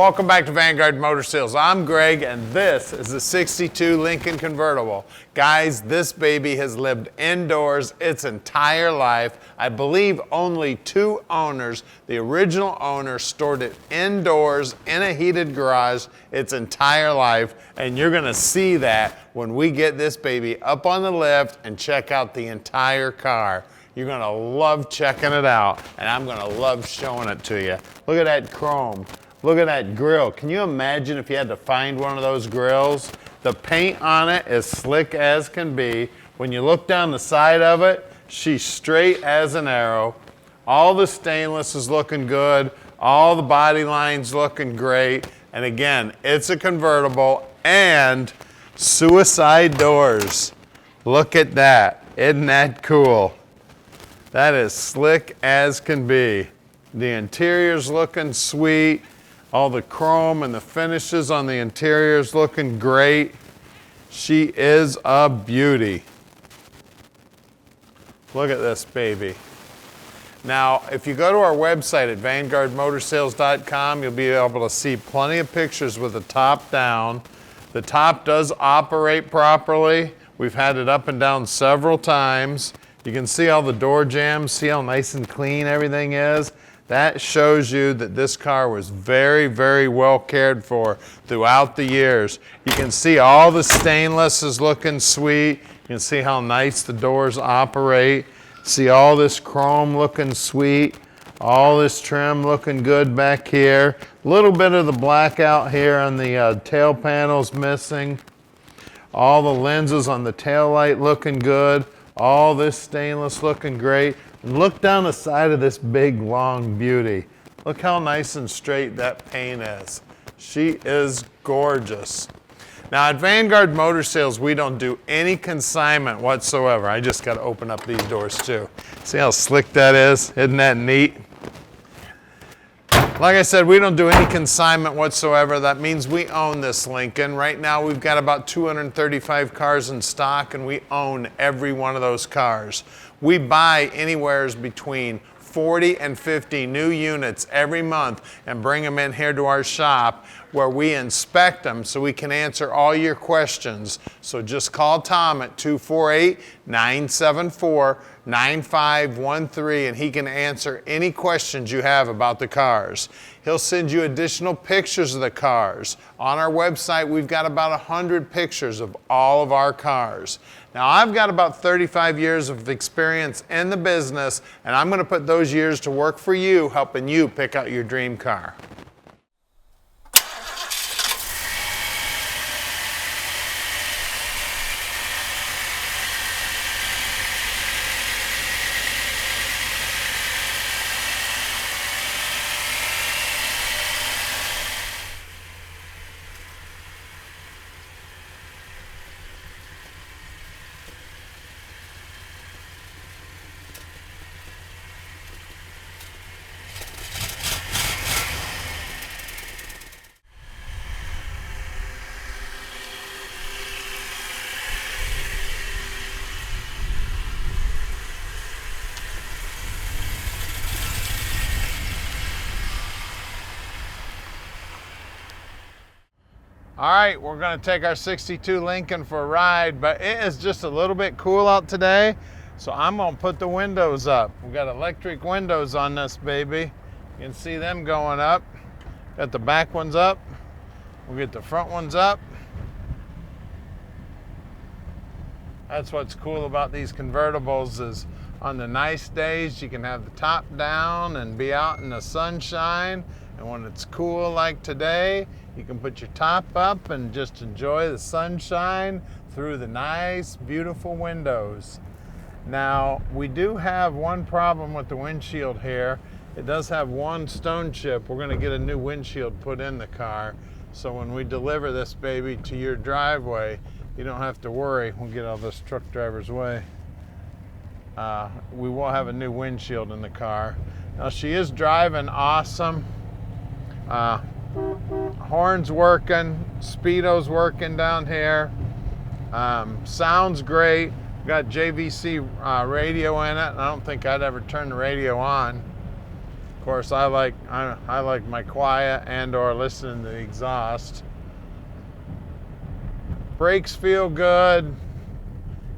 Welcome back to Vanguard Motor Sales. I'm Greg, and this is the 62 Lincoln Convertible. Guys, this baby has lived indoors its entire life. I believe only 2 owners. The original owner stored it indoors in a heated garage its entire life, and you're gonna see that when we get this baby up on the lift and check out the entire car. You're gonna love checking it out, and I'm gonna love showing it to you. Look at that chrome. Look at that grill. Can you imagine if you had to find one of those grills? The paint on it is slick as can be. When you look down the side of it, she's straight as an arrow. All the stainless is looking good. All the body lines looking great. And again, it's a convertible and suicide doors. Look at that. Isn't that cool? That is slick as can be. The interior's looking sweet. All the chrome and the finishes on the interior is looking great. She is a beauty. Look at this baby. Now, if you go to our website at vanguardmotorsales.com, you'll be able to see plenty of pictures with the top down. The top does operate properly. We've had it up and down several times. You can see all the door jambs, see how nice and clean everything is. That shows you that this car was very, very well cared for throughout the years. You can see all the stainless is looking sweet. You can see how nice the doors operate. See all this chrome looking sweet. All this trim looking good back here. A little bit of the black out here on the tail panels missing. All the lenses on the tail light looking good. All this stainless looking great. And look down the side of this big, long beauty. Look how nice and straight that paint is. She is gorgeous. Now at Vanguard Motor Sales, we don't do any consignment whatsoever. I just got to open up these doors too. See how slick that is? Isn't that neat? Like I said, we don't do any consignment whatsoever. That means we own this Lincoln. Right now we've got about 235 cars in stock, and we own every one of those cars. We buy anywhere between 40 and 50 new units every month and bring them in here to our shop where we inspect them so we can answer all your questions. So just call Tom at 248-974-9513 and he can answer any questions you have about the cars. He'll send you additional pictures of the cars. On our website, we've got about 100 pictures of all of our cars. Now, I've got about 35 years of experience in the business, and I'm going to put those years to work for you, helping you pick out your dream car. All right, we're gonna take our 62 Lincoln for a ride, but it is just a little bit cool out today, so I'm gonna put the windows up. We got electric windows on this baby. You can see them going up. Got the back ones up. We'll get the front ones up. That's what's cool about these convertibles is on the nice days, you can have the top down and be out in the sunshine. And when it's cool like today, you can put your top up and just enjoy the sunshine through the nice, beautiful windows. Now, we do have one problem with the windshield here. It does have one stone chip. We're gonna get a new windshield put in the car. So when we deliver this baby to your driveway, you don't have to worry. We'll get all this truck driver's way. We will have a new windshield in the car. Now, she is driving awesome. Horns working, speedo's working down here. Sounds great. Got JVC radio in it. I don't think I'd ever turn the radio on. Of course, I like my quiet and/or listening to the exhaust. Brakes feel good.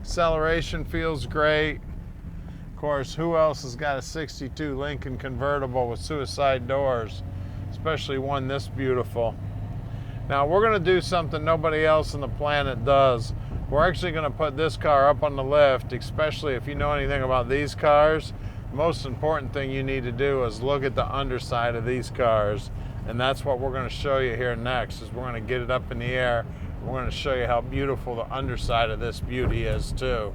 Acceleration feels great. Of course, who else has got a 62 Lincoln convertible with suicide doors, especially one this beautiful? Now we're going to do something nobody else on the planet does. We're actually going to put this car up on the lift, especially if you know anything about these cars. The most important thing you need to do is look at the underside of these cars, and that's what we're going to show you here next. Is we're going to get it up in the air. We're going to show you how beautiful the underside of this beauty is too.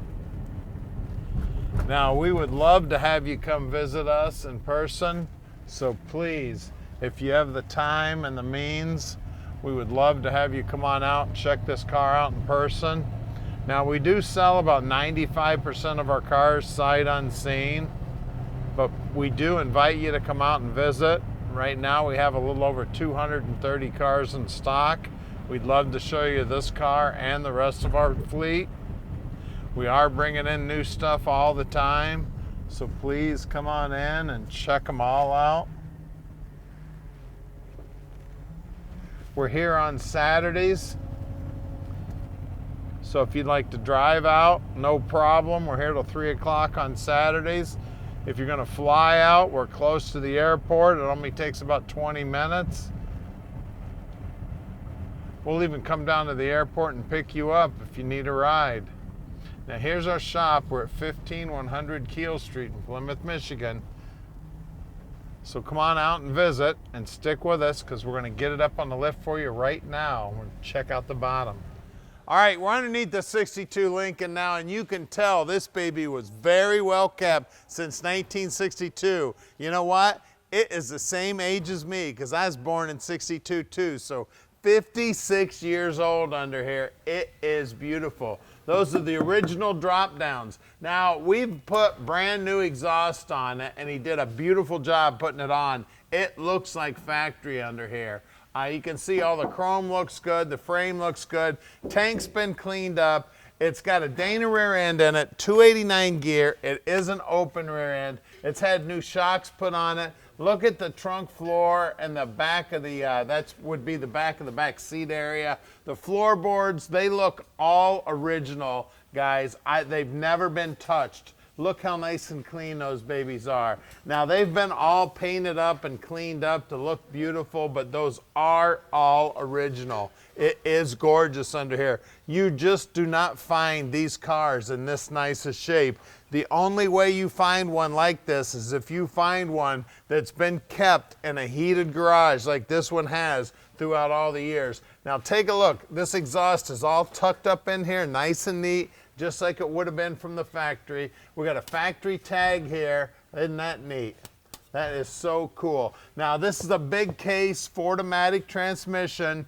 Now we would love to have you come visit us in person, so please, if you have the time and the means, we would love to have you come on out and check this car out in person. Now we do sell about 95% of our cars sight unseen, but we do invite you to come out and visit. Right now we have a little over 230 cars in stock. We'd love to show you this car and the rest of our fleet. We are bringing in new stuff all the time, so please come on in and check them all out. We're here on Saturdays, so if you'd like to drive out, no problem. We're here till 3 o'clock on Saturdays. If you're going to fly out, we're close to the airport. It only takes about 20 minutes. We'll even come down to the airport and pick you up if you need a ride. Now here's our shop. We're at 15100 Keel Street in Plymouth, Michigan. So come on out and visit and stick with us because we're going to get it up on the lift for you right now. We're going to check out the bottom. All right, we're underneath the 62 Lincoln now, and you can tell this baby was very well kept since 1962. You know what? It is the same age as me because I was born in 62 too. So 56 years old under here. It is beautiful. Those are the original drop downs. Now we've put brand new exhaust on it and he did a beautiful job putting it on. It looks like factory under here. You can see all the chrome looks good, the frame looks good, tank's been cleaned up. It's got a Dana rear end in it, 289 gear. It is an open rear end. It's had new shocks put on it. Look at the trunk floor and the back of the, that would be the back of the back seat area. The floorboards, they look all original, guys. They've never been touched. Look how nice and clean those babies are. Now they've been all painted up and cleaned up to look beautiful, but those are all original. It is gorgeous under here. You just do not find these cars in this nice a shape. The only way you find one like this is if you find one that's been kept in a heated garage like this one has throughout all the years. Now take a look. This exhaust is all tucked up in here, nice and neat, just like it would have been from the factory. We got a factory tag here. Isn't that neat? That is so cool. Now this is a big case Ford Matic transmission.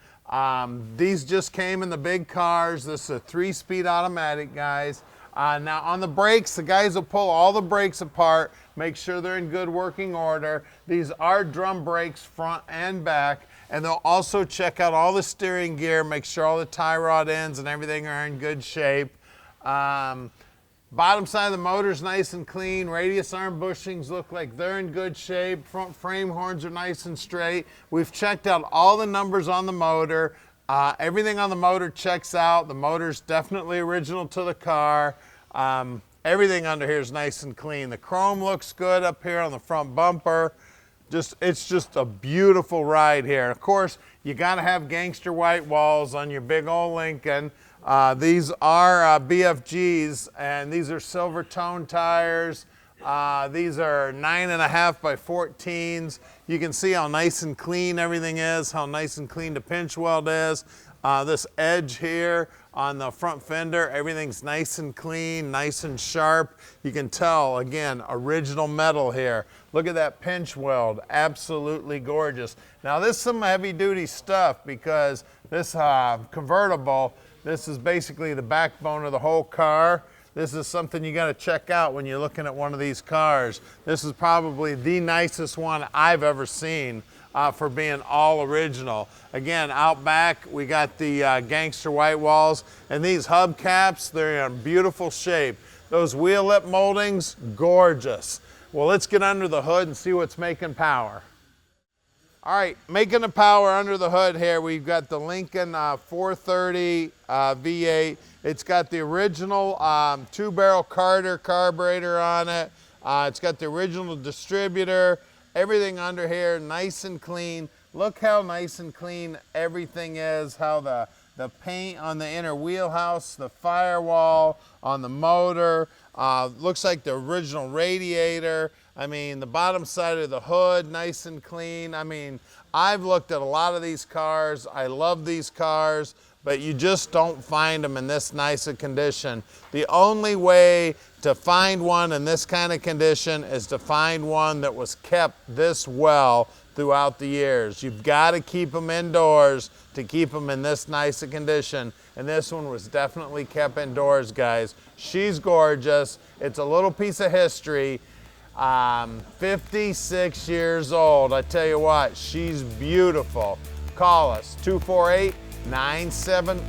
These just came in the big cars. This is a 3-speed automatic, guys. Now on the brakes, the guys will pull all the brakes apart, make sure they're in good working order. These are drum brakes front and back, and they'll also check out all the steering gear, make sure all the tie rod ends and everything are in good shape. Bottom side of the motor is nice and clean. Radius arm bushings look like they're in good shape. Front frame horns are nice and straight. We've checked out all the numbers on the motor. Everything on the motor checks out. The motor's definitely original to the car. Everything under here is nice and clean. The chrome looks good up here on the front bumper. It's just a beautiful ride here. And of course, you gotta have gangster white walls on your big old Lincoln. These are BFGs, and these are silver tone tires. These are 9.5 by 14s. You can see how nice and clean everything is, how nice and clean the pinch weld is. This edge here on the front fender, everything's nice and clean, nice and sharp. You can tell, again, original metal here. Look at that pinch weld, absolutely gorgeous. Now this is some heavy duty stuff because this convertible, this is basically the backbone of the whole car. This is something you got to check out when you're looking at one of these cars. This is probably the nicest one I've ever seen for being all original. Again, out back we got the gangster white walls, and these hubcaps, they're in beautiful shape. Those wheel lip moldings, gorgeous. Well, let's get under the hood and see what's making power. All right, making the power under the hood here, we've got the Lincoln 430 V8. It's got the original 2-barrel Carter carburetor on it. It's got the original distributor. Everything under here nice and clean. Look how nice and clean everything is, how the paint on the inner wheelhouse, the firewall on the motor, looks like the original radiator. I mean, the bottom side of the hood, nice and clean. I mean, I've looked at a lot of these cars. I love these cars, but you just don't find them in this nice a condition. The only way to find one in this kind of condition is to find one that was kept this well throughout the years. You've got to keep them indoors to keep them in this nice a condition. And this one was definitely kept indoors, guys. She's gorgeous. It's a little piece of history. 56 years old. I tell you what, she's beautiful. Call us, 248-97,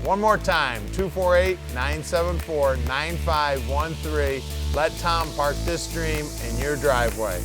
one more time, 248-974-9513. Let Tom park this dream in your driveway.